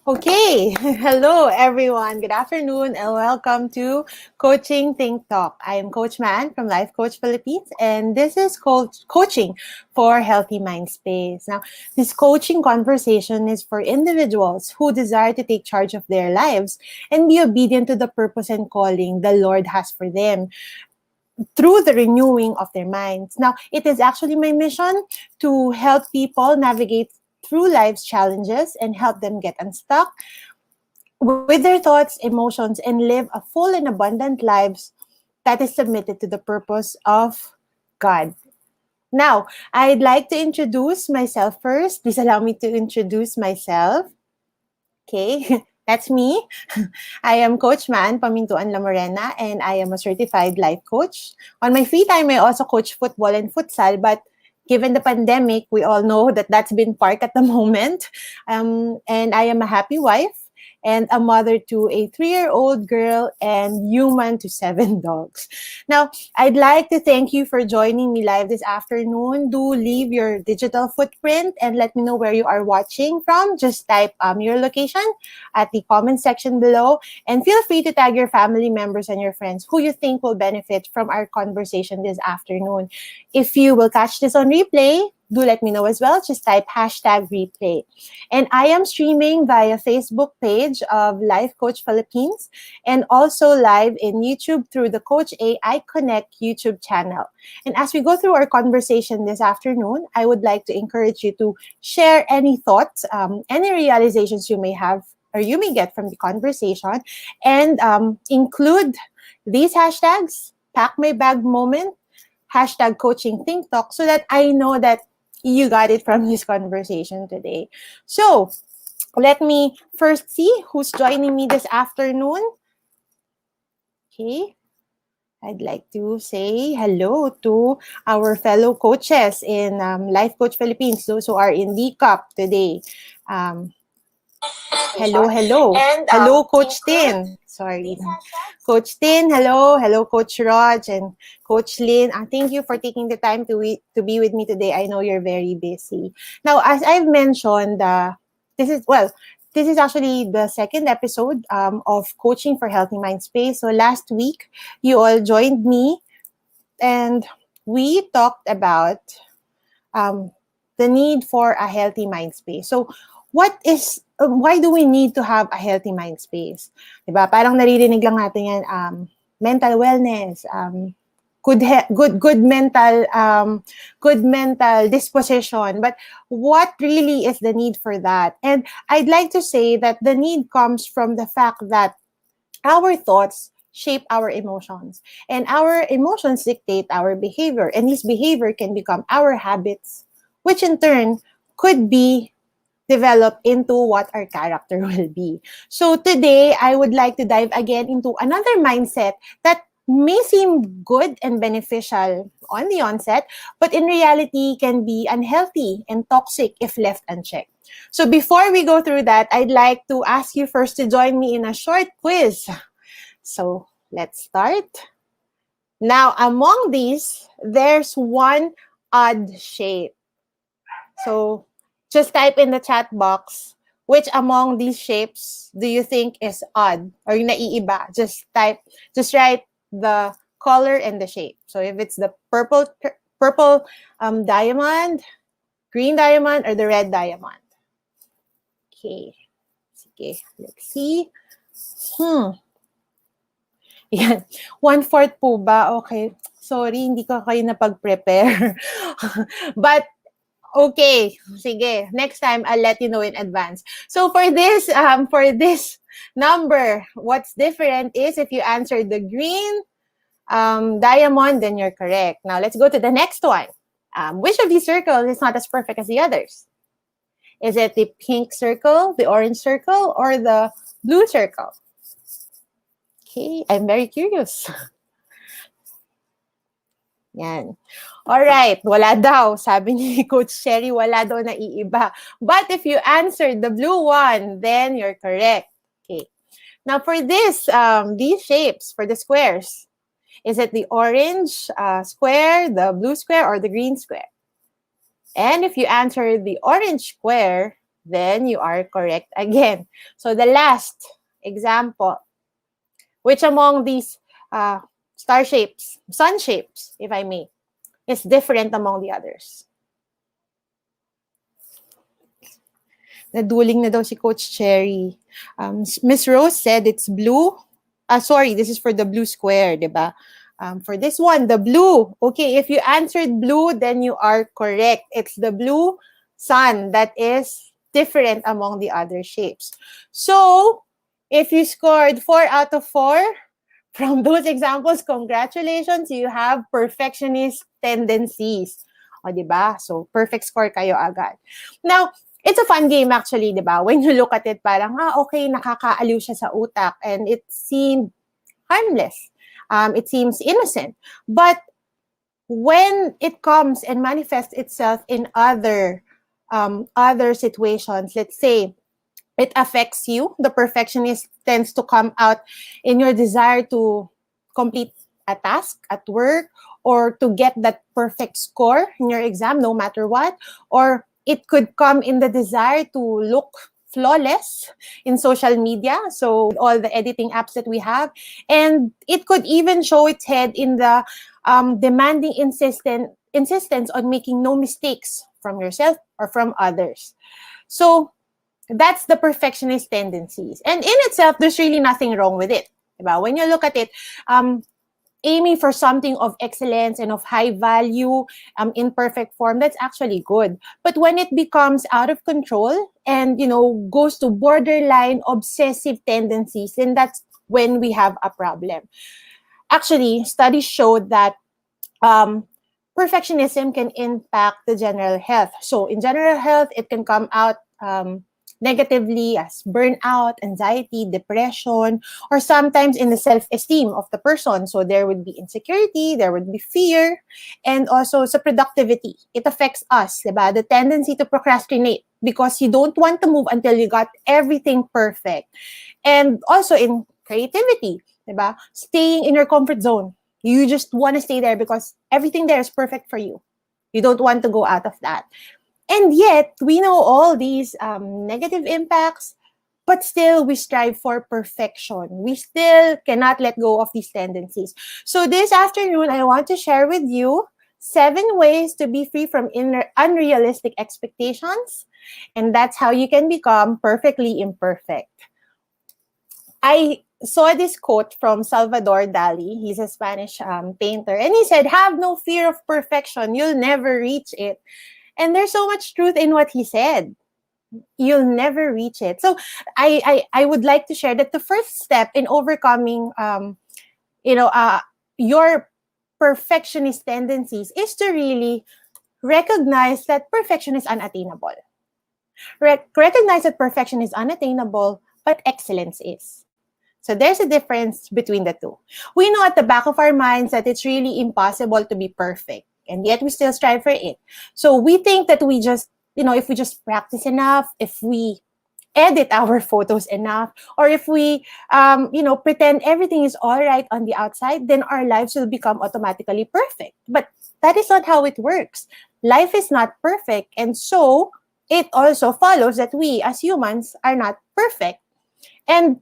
Okay, hello everyone. Good afternoon and welcome to Coaching Think Talk. I am Coach Maan from Life Coach Philippines, and this is coaching for healthy mind space. Now, this coaching conversation is for individuals who desire to take charge of their lives and be obedient to the purpose and calling the Lord has for them through the renewing of their minds. Now, it is actually my mission to help people navigate through life's challenges and help them get unstuck with their thoughts, emotions, and live a full and abundant lives that is submitted to the purpose of God. Now, I'd like to introduce myself first. Please allow me to introduce myself. Okay, that's me. I am Coach Maan, Pamintuan Lamorena, and I am a certified life coach. On my free time, I also coach football and futsal, but given the pandemic, we all know that that's been parked at the moment. And I am a happy wife and a mother to a 3-year-old girl and human to 7 dogs. Now, I'd like to thank you for joining me live this afternoon. Do leave your digital footprint and let me know where you are watching from. Just type your location at the comment section below, and feel free to tag your family members and your friends who you think will benefit from our conversation this afternoon. If you will catch this on replay, do let me know as well. Just type hashtag replay. And I am streaming via Facebook page of Life Coach Philippines and also live in YouTube through the Coach AI Connect YouTube channel. And as we go through our conversation this afternoon, I would like to encourage you to share any thoughts, any realizations you may have or you may get from the conversation, and include these hashtags: pack my bag moment, hashtag coaching think talk, so that I know that you got it from this conversation today. So let me first see who's joining me this afternoon. Okay. I'd like to say hello to our fellow coaches in Life Coach Philippines, those who are in the cup today. Um, hello. And Hello, Coach include Tin. Sorry. these hashtags. Coach Tin, hello. Hello, Coach Raj and Coach Lynn. Thank you for taking the time to be with me today. I know you're very busy. Now, as I've mentioned, this is, well, this is actually the second episode of Coaching for Healthy Mind Space. So last week, you all joined me and we talked about um, the need for a healthy mind space. So, why do we need to have a healthy mind space? Diba? Parang naririnig lang natin yan, mental wellness, good mental disposition. But what really is the need for that? And I'd like to say that the need comes from the fact that our thoughts shape our emotions, and our emotions dictate our behavior, and this behavior can become our habits, which in turn could be developed into what our character will be. So today I would like to dive again into another mindset that may seem good and beneficial on the onset, but in reality can be unhealthy and toxic if left unchecked. So before we go through that, I'd like to ask you first to join me in a short quiz. So let's start. Now, among these, there's one odd shape. So just type in the chat box, which among these shapes do you think is odd or naiiba? Just write the color and the shape. So if it's the purple diamond, green diamond, or the red diamond. Okay. Okay, let's see. Yan. 1/4 po ba? Okay. Sorry, hindi ko kayo napag-prepare. But, okay. Sige. Next time, I'll let you know in advance. So, for this number, what's different is if you answer the green diamond, then you're correct. Now, let's go to the next one. Which of these circles is not as perfect as the others? Is it the pink circle, the orange circle, or the blue circle? Okay, I'm very curious. Yan. Alright, wala daw. Sabi ni Coach Sherry, wala daw naiiba. But if you answered the blue one, then you're correct. Okay. Now for this, these shapes, for the squares, is it the orange square, the blue square, or the green square? And if you answer the orange square, then you are correct again. So the last example, which among these uh, star shapes, sun shapes, if I may, is different among the others? Naduling na daw si Coach Cherry. Miss Rose said it's blue. Sorry, this is for the blue square, diba? For this one, the blue. Okay, if you answered blue, then you are correct. It's the blue sun that is different among the other shapes. So, if you scored 4 out of 4 from those examples, congratulations, you have perfectionist tendencies. O, diba? So, perfect score kayo agad. Now, it's a fun game actually, di ba? When you look at it, parang, okay, nakakaaliw siya sa utak and it seemed harmless. It seems innocent. But when it comes and manifests itself in other situations, let's say, it affects you, the perfectionist tends to come out in your desire to complete a task at work or to get that perfect score in your exam, no matter what, or it could come in the desire to look flawless in social media, so all the editing apps that we have, and it could even show its head in the demanding insistence on making no mistakes from yourself or from others. So that's the perfectionist tendencies. And in itself, there's really nothing wrong with it. Diba? When you look at it, aiming for something of excellence and of high value in perfect form, that's actually good. But when it becomes out of control and, goes to borderline obsessive tendencies, then that's when we have a problem. Actually, studies showed that perfectionism can impact the general health. So in general health, it can come out negatively as burnout, anxiety, depression, or sometimes in the self-esteem of the person. So there would be insecurity, there would be fear, and also sa productivity. It affects us, diba? The tendency to procrastinate because you don't want to move until you got everything perfect. And also in creativity, diba? Staying in your comfort zone. You just want to stay there because everything there is perfect for you. You don't want to go out of that. And yet, we know all these negative impacts, but still we strive for perfection. We still cannot let go of these tendencies. So this afternoon, I want to share with you 7 ways to be free from unrealistic expectations. And that's how you can become perfectly imperfect. I saw this quote from Salvador Dali. He's a Spanish painter. And he said, "Have no fear of perfection. You'll never reach it." And there's so much truth in what he said. You'll never reach it. So I would like to share that the first step in overcoming your perfectionist tendencies is to really recognize that perfection is unattainable. Recognize that perfection is unattainable, but excellence is. So there's a difference between the two. We know at the back of our minds that it's really impossible to be perfect, and yet we still strive for it. So we think that we just, if we just practice enough, if we edit our photos enough, or if we, pretend everything is all right on the outside, then our lives will become automatically perfect. But that is not how it works. Life is not perfect, and so it also follows that we as humans are not perfect. And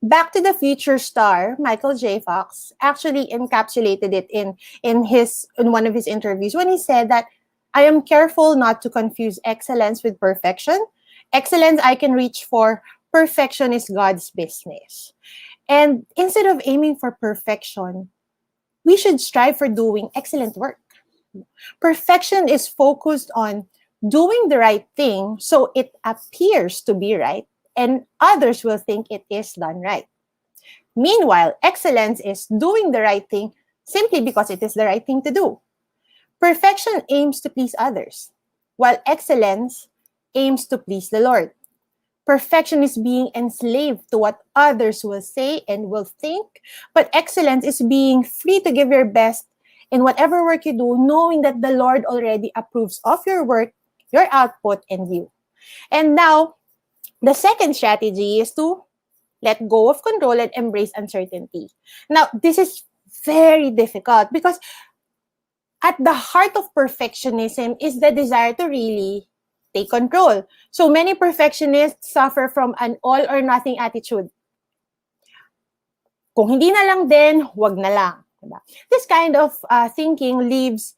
Back to the Future star Michael J. Fox actually encapsulated it in one of his interviews when he said that, "I am careful not to confuse excellence with perfection. Excellence I can reach for, perfection is God's business." And instead of aiming for perfection, we should strive for doing excellent work. Perfection is focused on doing the right thing so it appears to be right, and others will think it is done right. Meanwhile, excellence is doing the right thing simply because it is the right thing to do. Perfection aims to please others, while excellence aims to please the Lord. Perfection is being enslaved to what others will say and will think, but excellence is being free to give your best in whatever work you do, knowing that the Lord already approves of your work, your output, and you. And now, the second strategy is to let go of control and embrace uncertainty. Now, this is very difficult because at the heart of perfectionism is the desire to really take control. So many perfectionists suffer from an all or nothing attitude. Kung hindi na lang din, wag na lang. Diba? This kind of thinking leaves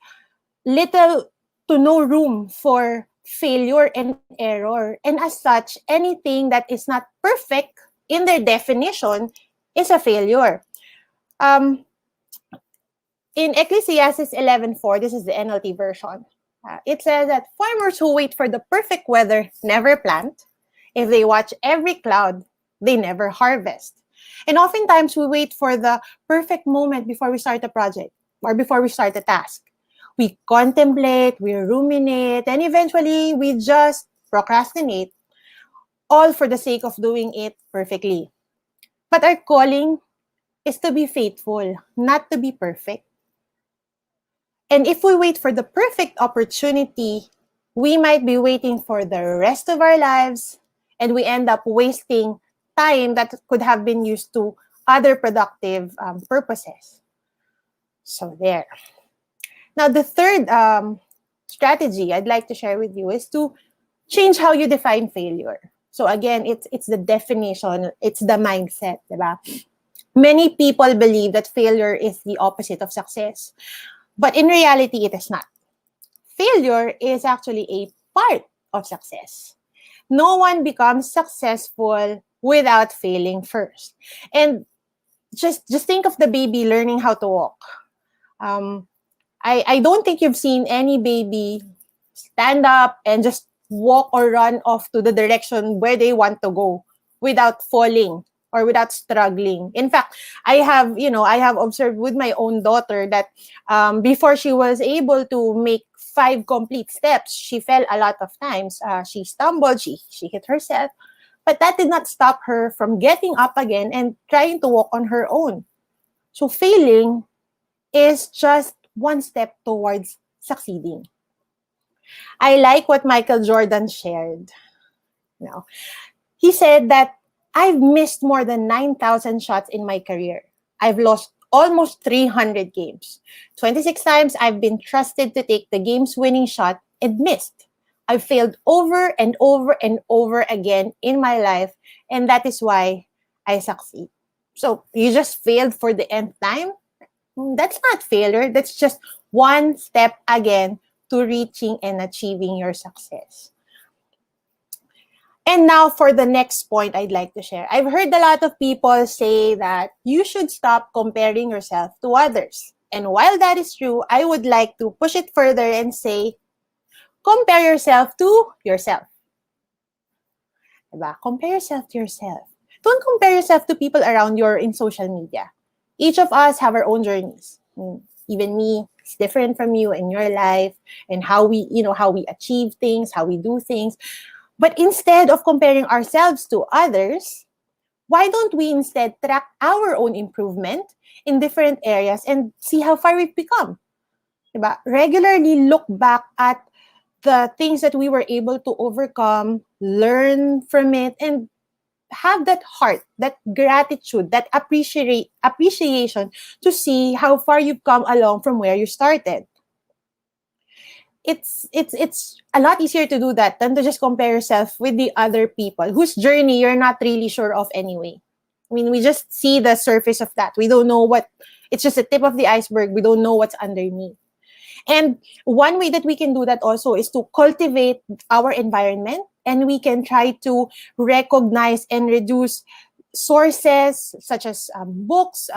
little to no room for failure and error. And as such, anything that is not perfect in their definition is a failure. In Ecclesiastes 11:4, this is the NLT version. It says that farmers who wait for the perfect weather never plant. If they watch every cloud, they never harvest. And oftentimes we wait for the perfect moment before we start a project or before we start a task. We contemplate, we ruminate, and eventually we just procrastinate, all for the sake of doing it perfectly. But our calling is to be faithful, not to be perfect. And if we wait for the perfect opportunity, we might be waiting for the rest of our lives, and we end up wasting time that could have been used to other productive purposes. So there. Now, the third strategy I'd like to share with you is to change how you define failure. So again, it's the definition, it's the mindset, diba? Many people believe that failure is the opposite of success. But in reality, it is not. Failure is actually a part of success. No one becomes successful without failing first. And just think of the baby learning how to walk. I don't think you've seen any baby stand up and just walk or run off to the direction where they want to go without falling or without struggling. In fact, I have observed with my own daughter that before she was able to make 5 complete steps, she fell a lot of times. She stumbled, she hit herself, but that did not stop her from getting up again and trying to walk on her own. So failing is just one step towards succeeding. I like what Michael Jordan shared. Now, he said that I've missed more than 9,000 shots in my career. I've lost almost 300 games. 26 times I've been trusted to take the game's winning shot and missed. I've failed over and over and over again in my life, and that is why I succeed. So you just failed for the nth time? That's not failure. That's just one step again to reaching and achieving your success. And now for the next point I'd like to share. I've heard a lot of people say that you should stop comparing yourself to others. And while that is true, I would like to push it further and say, compare yourself to yourself. Diba? Compare yourself to yourself. Don't compare yourself to people around you or in social media. Each of us have our own journeys. Even me, it's different from you in your life and how we achieve things, how we do things. But instead of comparing ourselves to others, why don't we instead track our own improvement in different areas and see how far we've become? Diba? Regularly look back at the things that we were able to overcome, learn from it, and have that heart, that gratitude, that appreciation to see how far you've come along from where you started. It's a lot easier to do that than to just compare yourself with the other people whose journey you're not really sure of anyway. I mean, we just see the surface of that. We don't know it's just the tip of the iceberg. We don't know what's underneath. And one way that we can do that also is to cultivate our environment, and we can try to recognize and reduce sources such as books,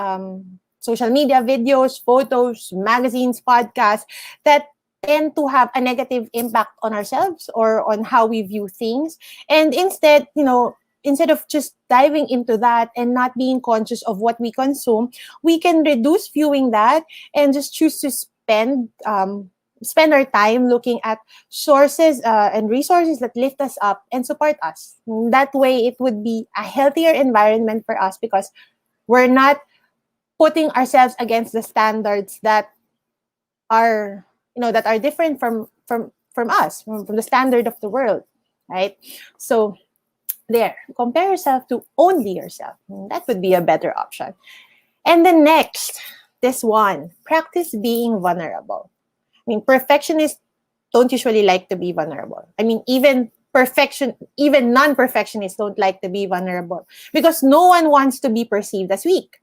social media videos, photos, magazines, podcasts that tend to have a negative impact on ourselves or on how we view things. And instead of just diving into that and not being conscious of what we consume, we can reduce viewing that and just choose to spend our time looking at sources and resources that lift us up and support us. That way, it would be a healthier environment for us because we're not putting ourselves against the standards that are different from us, from the standard of the world, right? So there, compare yourself to only yourself. That would be a better option. And the next, this one, practice being vulnerable. I mean, perfectionists don't usually like to be vulnerable. I mean, even non-perfectionists don't like to be vulnerable because no one wants to be perceived as weak.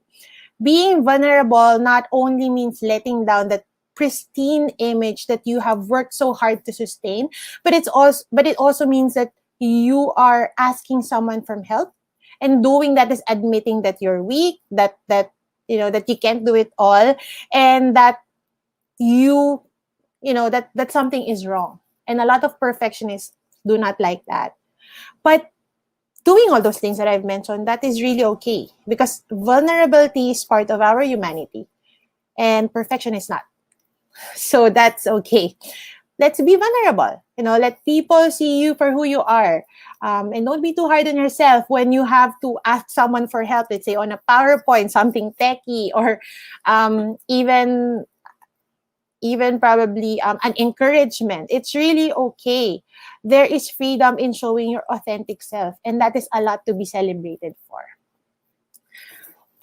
Being vulnerable not only means letting down that pristine image that you have worked so hard to sustain, but it also means that you are asking someone for help, and doing that is admitting that you're weak, that you can't do it all, and that you that something is wrong. And a lot of perfectionists do not like that. But doing all those things that I've mentioned, that is really okay, because vulnerability is part of our humanity and perfection is not. So that's okay. Let's be vulnerable. Let people see you for who you are. And don't be too hard on yourself when you have to ask someone for help, let's say on a PowerPoint, something techie, or even probably an encouragement. It's really okay. There is freedom in showing your authentic self, and that is a lot to be celebrated for.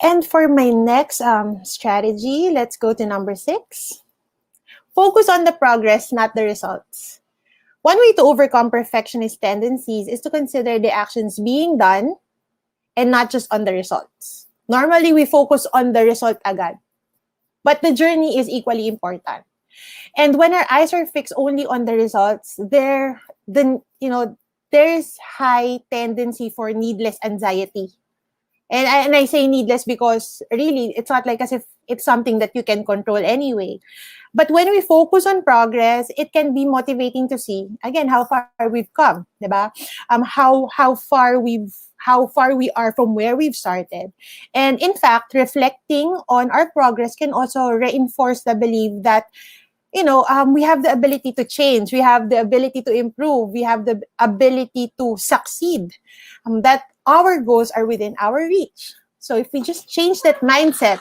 And for my next strategy, let's go to number 6. Focus on the progress, not the results. One way to overcome perfectionist tendencies is to consider the actions being done and not just on the results. Normally, we focus on the result agad, but the journey is equally important. And when our eyes are fixed only on the results, there's high tendency for needless anxiety. And I say needless because really it's not like as if it's something that you can control anyway. But when we focus on progress, it can be motivating to see again how far we've come, diba? How far we are from where we've started. And in fact, reflecting on our progress can also reinforce the belief that we have the ability to change, we have the ability to improve, we have the ability to succeed, that our goals are within our reach. So if we just change that mindset,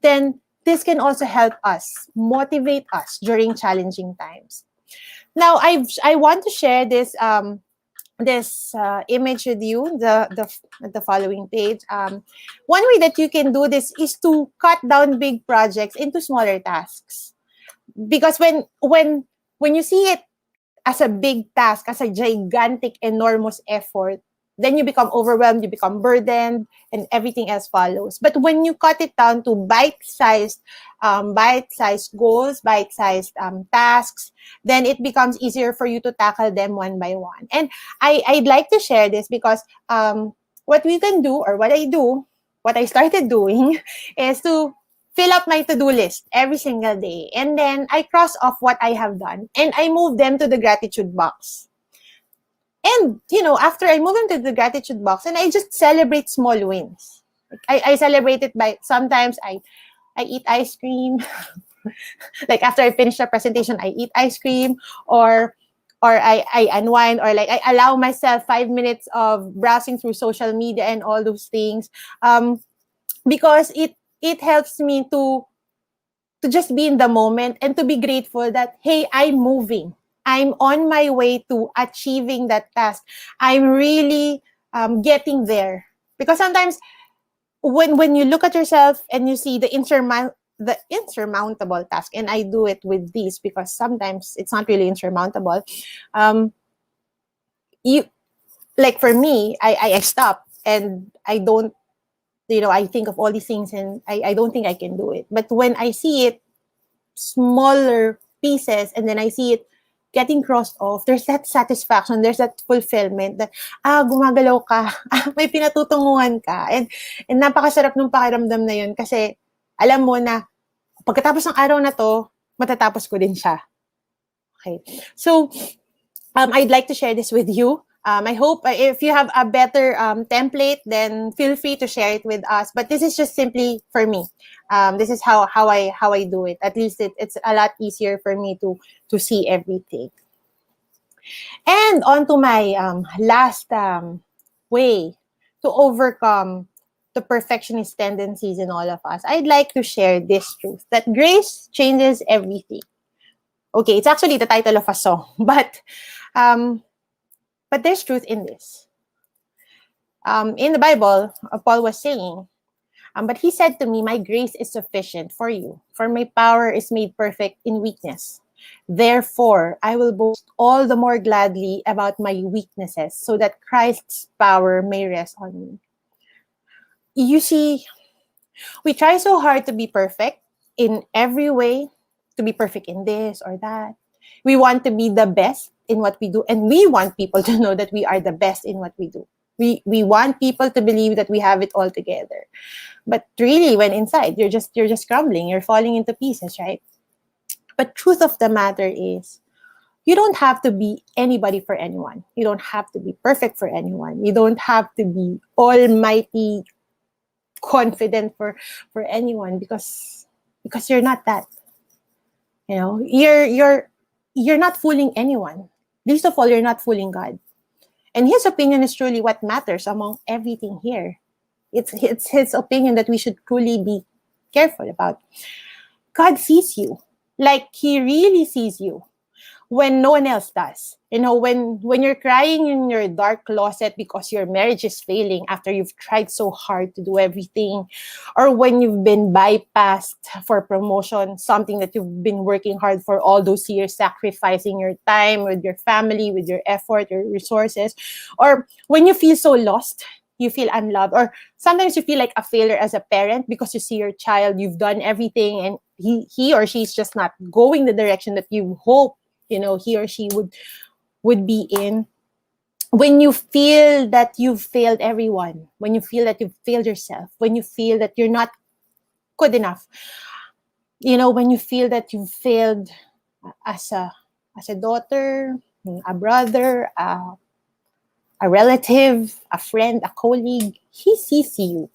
then this can also help us, motivate us during challenging times. Now, I want to share this image with you, the following page. One way that you can do this is to cut down big projects into smaller tasks, because when you see it as a big task, as a gigantic, enormous effort, then you become overwhelmed, you become burdened, and everything else follows. But when you cut it down to bite-sized goals, bite-sized tasks, then it becomes easier for you to tackle them one by one. And I'd like to share this because what we can do, or what I started doing, is to fill up my to-do list every single day. And then I cross off what I have done and I move them to the gratitude box. And, after I move into the gratitude box, and I just celebrate small wins. I celebrate it by, sometimes I eat ice cream. Like after I finish the presentation, I eat ice cream, or I unwind, or like I allow myself 5 minutes of browsing through social media and all those things. Because it helps me to just be in the moment and to be grateful that, hey, I'm moving. I'm on my way to achieving that task. I'm really getting there. Because sometimes when you look at yourself and you see the insurmountable task, and I do it with these because sometimes it's not really insurmountable. For me, I stop and I don't, I think of all these things and I don't think I can do it. But when I see it smaller pieces and then I see it getting crossed off, there's that satisfaction, there's that fulfillment that, gumagalaw ka, may pinatutunguhan ka. And napakasarap ng pakiramdam na yun kasi alam mo na pagkatapos ng araw na to, matatapos ko din siya. Okay. So, I'd like to share this with you. I hope if you have a better template, then feel free to share it with us. But this is just simply for me. This is how I do it. At least it's a lot easier for me to see everything. And on to my last way to overcome the perfectionist tendencies in all of us. I'd like to share this truth, that grace changes everything. Okay, it's actually the title of a song, but there's truth in this. In the Bible, Paul was saying, But he said to me, my grace is sufficient for you, for my power is made perfect in weakness. Therefore, I will boast all the more gladly about my weaknesses, so that Christ's power may rest on me. You see, we try so hard to be perfect in every way, to be perfect in this or that. We want to be the best in what we do, and we want people to know that we are the best in what we do. We want people to believe that we have it all together. But really, when inside, you're just crumbling, you're falling into pieces, right? But truth of the matter is, you don't have to be anybody for anyone. You don't have to be perfect for anyone. You don't have to be almighty confident for anyone, because you're not that. You're not fooling anyone. Least of all, you're not fooling God. And his opinion is truly what matters among everything here. It's his opinion that we should truly be careful about. God sees you, like he really sees you, when no one else does. When you're crying in your dark closet because your marriage is failing after you've tried so hard to do everything, or when you've been bypassed for promotion, something that you've been working hard for all those years, sacrificing your time with your family, with your effort, your resources, or when you feel so lost, you feel unloved, or sometimes you feel like a failure as a parent because you see your child, you've done everything, and he or she's just not going the direction that you hope he or she would be in. When you feel that you've failed everyone, when you feel that you've failed yourself, when you feel that you're not good enough, when you feel that you've failed as a daughter, a brother, a relative, a friend, a colleague, he sees you.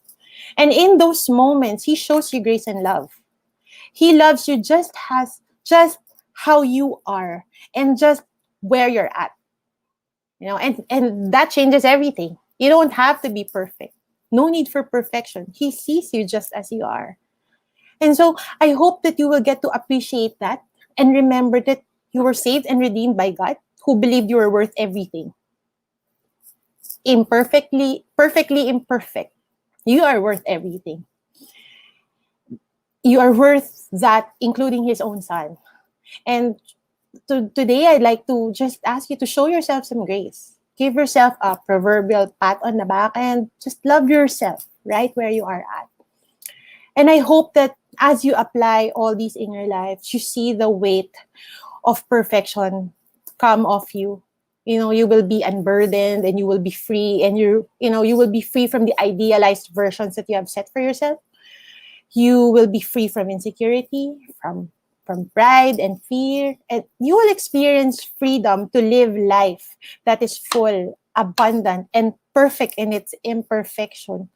And in those moments, he shows you grace and love. He loves you just how you are, and just where you're at. And that changes everything. You don't have to be perfect. No need for perfection. He sees you just as you are. And so I hope that you will get to appreciate that, and remember that you were saved and redeemed by God, who believed you were worth everything. Perfectly imperfect. You are worth everything. You are worth that, including his own son. And today, I'd like to just ask you to show yourself some grace. Give yourself a proverbial pat on the back, and just love yourself right where you are at. And I hope that as you apply all these in your life, you see the weight of perfection come off you. You will be unburdened, and you will be free, and you will be free from the idealized versions that you have set for yourself. You will be free from insecurity, from pride and fear, and you will experience freedom to live life that is full, abundant, and perfect in its imperfection,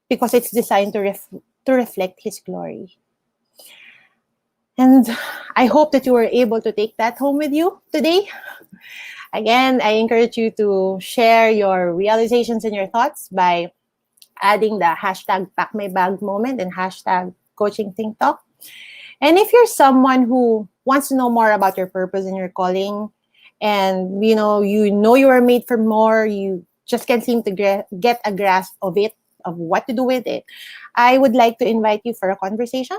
because it's designed to reflect his glory. And I hope that you were able to take that home with you today. Again, I encourage you to share your realizations and your thoughts by adding the hashtag #PackMyBagMoment and hashtag #CoachingThinkTalk. And if you're someone who wants to know more about your purpose and your calling, and you were made for more, you just can't seem to get a grasp of it, of what to do with it, I would like to invite you for a conversation.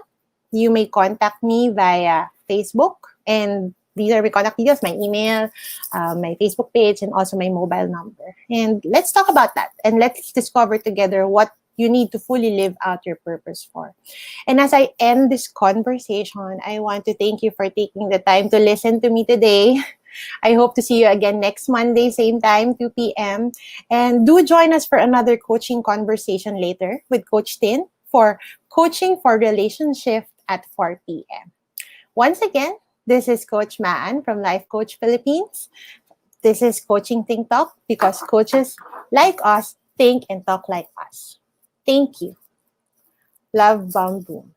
You may contact me via Facebook, and these are my contact details, my email, my Facebook page, and also my mobile number. And let's talk about that, and let's discover together what you need to fully live out your purpose for. And as I end this conversation, I want to thank you for taking the time to listen to me today. I hope to see you again next Monday, same time, 2 p.m. And do join us for another coaching conversation later with Coach Tin for Coaching for Relationship at 4 p.m. Once again, this is Coach Maan from Life Coach Philippines. This is Coaching Think Talk, because coaches like us think and talk like us. Thank you. Love, bomb, boom.